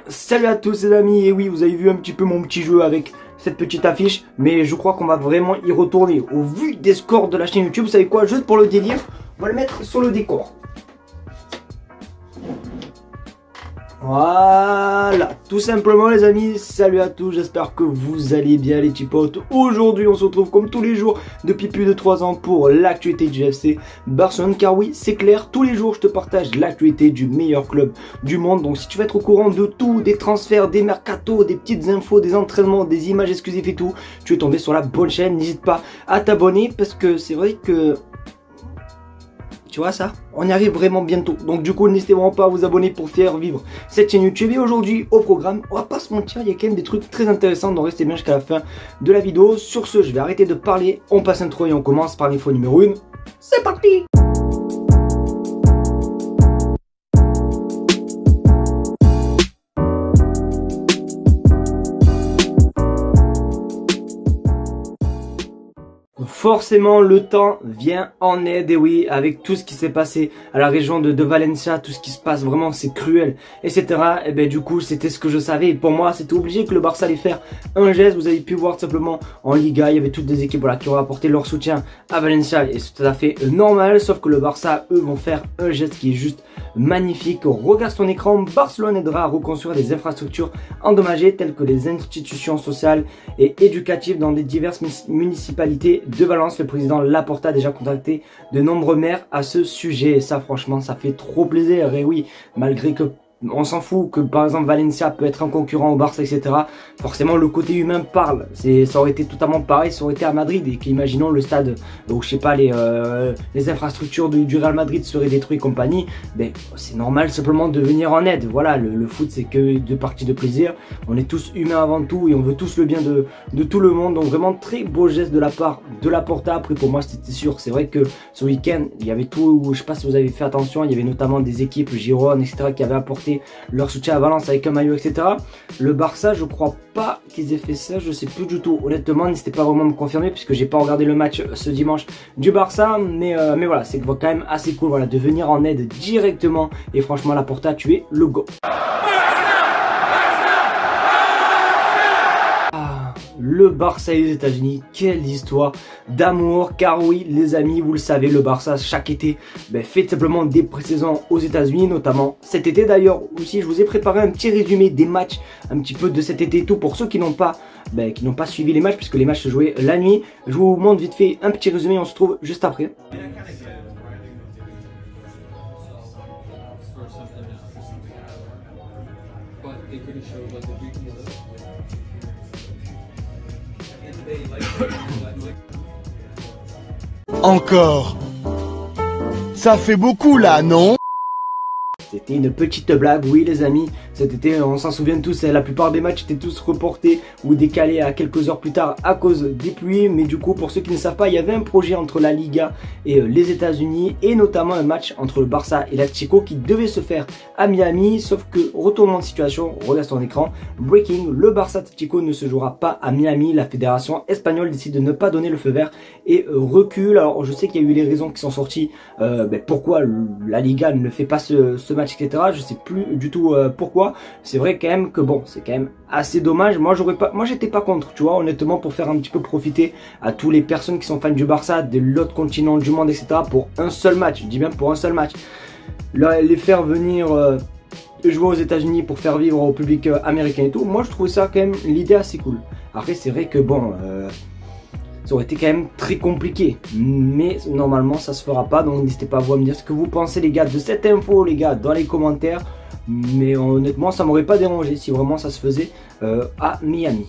Salut à tous les amis, et oui vous avez vu un petit peu mon petit jeu avec cette petite affiche, mais je crois qu'on va vraiment y retourner. Au vu des scores de la chaîne YouTube, vous savez quoi, juste pour le délire, on va le mettre sur le décor. Voilà, tout simplement les amis, salut à tous, j'espère que vous allez bien les petits potes. Aujourd'hui on se retrouve comme tous les jours depuis plus de 3 ans pour l'actualité du FC Barcelone, car oui c'est clair, tous les jours je te partage l'actualité du meilleur club du monde. Donc si tu veux être au courant de tout, des transferts, des mercatos, des petites infos, des entraînements, des images exclusives et tout, tu es tombé sur la bonne chaîne. N'hésite pas à t'abonner parce que c'est vrai que... tu vois ça, on y arrive vraiment bientôt. Donc du coup n'hésitez vraiment pas à vous abonner pour faire vivre cette chaîne YouTube. Et aujourd'hui au programme, on va pas se mentir, il y a quand même des trucs très intéressants, donc restez bien jusqu'à la fin de la vidéo. Sur ce, je vais arrêter de parler, on passe intro et on commence par l'info numéro 1. C'est parti! Forcément le temps vient en aide, et oui, avec tout ce qui s'est passé à la région de Valencia, tout ce qui se passe vraiment c'est cruel, etc. Et ben du coup c'était ce que je savais, et pour moi c'était obligé que le Barça allait faire un geste. Vous avez pu voir tout simplement en Liga, il y avait toutes des équipes voilà, qui ont apporté leur soutien à Valencia, et c'est tout à fait normal, sauf que le Barça eux vont faire un geste qui est juste magnifique. Regarde ton écran, Barcelone aidera à reconstruire des infrastructures endommagées telles que les institutions sociales et éducatives dans des diverses municipalités de Valence. Le président Laporta a déjà contacté de nombreux maires à ce sujet, et ça franchement ça fait trop plaisir. Et oui, malgré que on s'en fout que par exemple Valencia peut être un concurrent au Barça, etc. Forcément le côté humain parle. Ça aurait été totalement pareil, ça aurait été à Madrid, et qu'imaginons le stade où je sais pas les infrastructures du Real Madrid seraient détruites et compagnie. Ben c'est normal simplement de venir en aide. Voilà, le foot c'est que deux parties de plaisir. On est tous humains avant tout et on veut tous le bien de tout le monde. Donc vraiment très beau geste de la part de Laporta. Après pour moi c'était sûr, c'est vrai que ce week-end il y avait tout, je sais pas si vous avez fait attention, il y avait notamment des équipes Girona, etc. qui avaient apporté leur soutien à Valence avec un maillot, etc. Le Barça, je crois pas qu'ils aient fait ça, je sais plus du tout. Honnêtement, n'hésitez pas vraiment à me confirmer puisque j'ai pas regardé le match ce dimanche du Barça, mais voilà, c'est quand même assez cool, voilà, de venir en aide directement. Et franchement, Laporta, tu es le go. Le Barça et les États-Unis, quelle histoire d'amour, car oui les amis, vous le savez, le Barça chaque été fait simplement des pré-saisons aux États-Unis, notamment cet été. D'ailleurs aussi je vous ai préparé un petit résumé des matchs un petit peu de cet été et tout, pour ceux qui n'ont pas suivi les matchs, puisque les matchs se jouaient la nuit. Je vous montre vite fait un petit résumé, on se retrouve juste après. Encore. Ça fait beaucoup là, non? C'était une petite blague, oui les amis, cet été on s'en souvient tous, la plupart des matchs étaient tous reportés ou décalés à quelques heures plus tard à cause des pluies. Mais du coup pour ceux qui ne savent pas, il y avait un projet entre la Liga et les États-Unis, et notamment un match entre le Barça et l'Atlético qui devait se faire à Miami, sauf que retournement de situation, regarde ton écran, breaking, le Barça Atlético ne se jouera pas à Miami. La fédération espagnole décide de ne pas donner le feu vert et recule. Alors je sais qu'il y a eu les raisons qui sont sorties, pourquoi la Liga ne fait pas ce match, etc. Je sais plus du tout pourquoi. C'est vrai quand même que bon, c'est quand même assez dommage. Moi j'étais pas contre, tu vois, honnêtement, pour faire un petit peu profiter à toutes les personnes qui sont fans du Barça de l'autre continent du monde, etc. pour un seul match, je dis bien pour un seul match. Les faire venir jouer aux États-Unis pour faire vivre au public américain et tout, moi je trouve ça quand même l'idée assez cool. Après c'est vrai que bon, ça aurait été quand même très compliqué, mais normalement ça se fera pas. Donc n'hésitez pas à vous à me dire ce que vous pensez les gars de cette info, les gars, dans les commentaires. Mais honnêtement ça m'aurait pas dérangé si vraiment ça se faisait à Miami.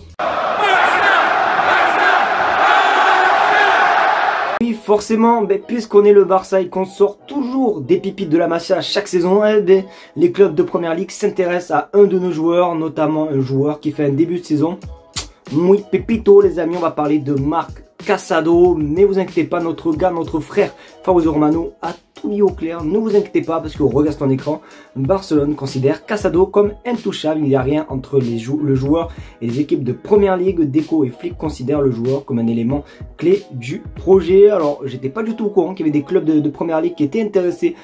Oui forcément, puisqu'on est le Barça et qu'on sort toujours des pépites de la Masia chaque saison, les clubs de première ligue s'intéressent à un de nos joueurs, notamment un joueur qui fait un début de saison muy pépito les amis. On va parler de Marc Casado, mais vous inquiétez pas, notre gars, notre frère Fabrizio Romano a tout mis au clair, ne vous inquiétez pas parce que regarde ton écran, Barcelone considère Casado comme intouchable, il n'y a rien entre le joueur et les équipes de première ligue. Deco et Flick considèrent le joueur comme un élément clé du projet. Alors j'étais pas du tout au courant qu'il y avait des clubs de première ligue qui étaient intéressés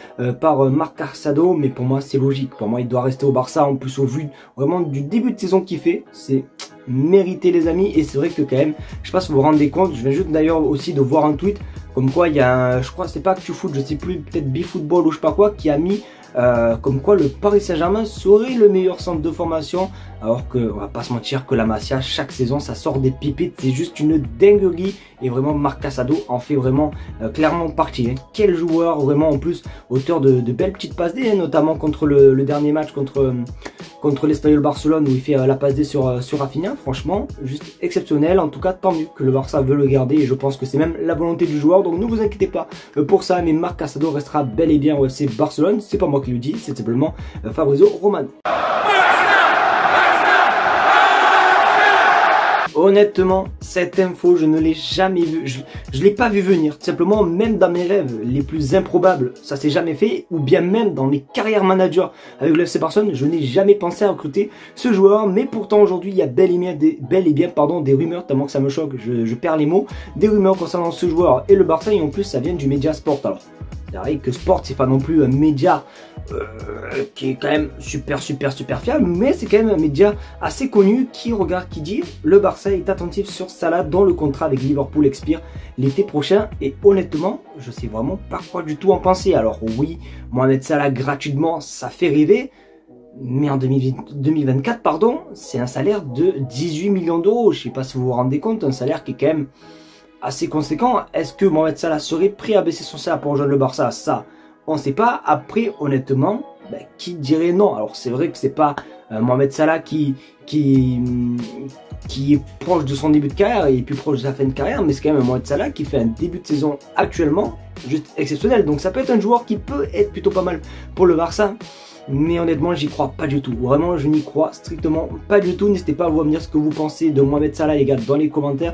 par Marc Casado, mais pour moi c'est logique, pour moi il doit rester au Barça, en plus au vu vraiment du début de saison qu'il fait, c'est mérité les amis. Et c'est vrai que quand même, je sais pas si vous vous rendez compte, je viens juste d'ailleurs aussi de voir un tweet comme quoi il y a un, je crois c'est pas ActuFoot, je sais plus, peut-être BeFootball ou je sais pas quoi, qui a mis comme quoi le Paris Saint-Germain serait le meilleur centre de formation, alors que on va pas se mentir que la Masia chaque saison ça sort des pépites, c'est juste une dinguerie. Et vraiment Marc Casado en fait vraiment clairement partie, hein. Quel joueur, vraiment, en plus auteur de belles petites passes D, hein, notamment contre le dernier match contre l'Espagnol Barcelone où il fait la passe D sur Rafinha. Franchement juste exceptionnel. En tout cas tant mieux que le Barça veut le garder, et je pense que c'est même la volonté du joueur, donc ne vous inquiétez pas pour ça. Mais Marc Casado restera bel et bien au FC Barcelone, c'est pas moi qui le dis, c'est simplement Fabrizio Romano. Honnêtement, cette info, je ne l'ai jamais vue, je l'ai pas vu venir, tout simplement. Même dans mes rêves les plus improbables, ça s'est jamais fait, ou bien même dans mes carrières managers avec le FC Barcelone, je n'ai jamais pensé à recruter ce joueur. Mais pourtant aujourd'hui, il y a bel et bien des rumeurs, tellement que ça me choque, je perds les mots, des rumeurs concernant ce joueur et le Barça, et en plus ça vient du média Sport. Alors c'est vrai que Sport c'est pas non plus un média qui est quand même super fiable, mais c'est quand même un média assez connu qui dit le Barça est attentif sur Salah dont le contrat avec Liverpool expire l'été prochain. Et honnêtement, je sais vraiment pas quoi du tout en penser. Alors oui, Mohamed Salah gratuitement, ça fait rêver, mais en 2024, pardon, c'est un salaire de 18 millions d'euros. Je sais pas si vous vous rendez compte, un salaire qui est quand même assez conséquent. Est-ce que Mohamed Salah serait prêt à baisser son salaire pour rejoindre le Barça? Ça, on ne sait pas. Après, honnêtement, qui dirait non? Alors c'est vrai que c'est pas Mohamed Salah qui est proche de son début de carrière et plus proche de sa fin de carrière, mais c'est quand même un Mohamed Salah qui fait un début de saison actuellement juste exceptionnel. Donc ça peut être un joueur qui peut être plutôt pas mal pour le Barça. Mais honnêtement, j'y crois pas du tout. Vraiment, je n'y crois strictement pas du tout. N'hésitez pas à vous me dire ce que vous pensez de Mohamed Salah, les gars, dans les commentaires.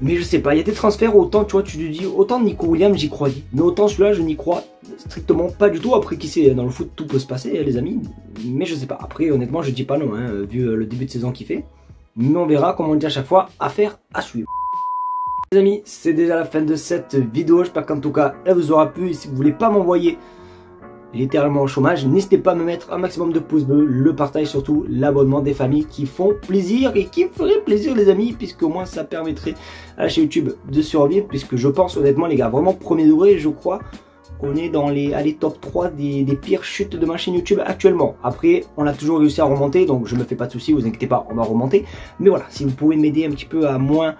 Mais je sais pas, il y a des transferts, autant tu vois, tu te dis, autant Nico Williams j'y croyais, mais autant celui-là je n'y crois strictement pas du tout. Après qui sait, dans le foot tout peut se passer les amis, mais je sais pas. Après honnêtement je dis pas non, hein, vu le début de saison qu'il fait, mais on verra, comme on dit à chaque fois, affaire à suivre. Les amis, c'est déjà la fin de cette vidéo, j'espère qu'en tout cas elle vous aura plu. Et si vous voulez pas m'envoyer littéralement au chômage, n'hésitez pas à me mettre un maximum de pouces bleus, le partage, surtout l'abonnement, des familles qui font plaisir et qui feraient plaisir les amis, puisque au moins ça permettrait à la chaîne YouTube de survivre, puisque je pense honnêtement les gars, vraiment premier degré, je crois qu'on est dans les top 3 des pires chutes de ma chaîne YouTube actuellement. Après on a toujours réussi à remonter, donc je me fais pas de soucis, vous inquiétez pas, on va remonter. Mais voilà, si vous pouvez m'aider un petit peu à moins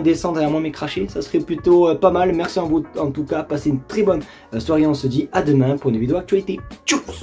descendre et à moins m'écracher, ça serait plutôt pas mal. Merci à vous en tout cas, passez une très bonne soirée, on se dit à demain pour une vidéo actualité. Tchuss.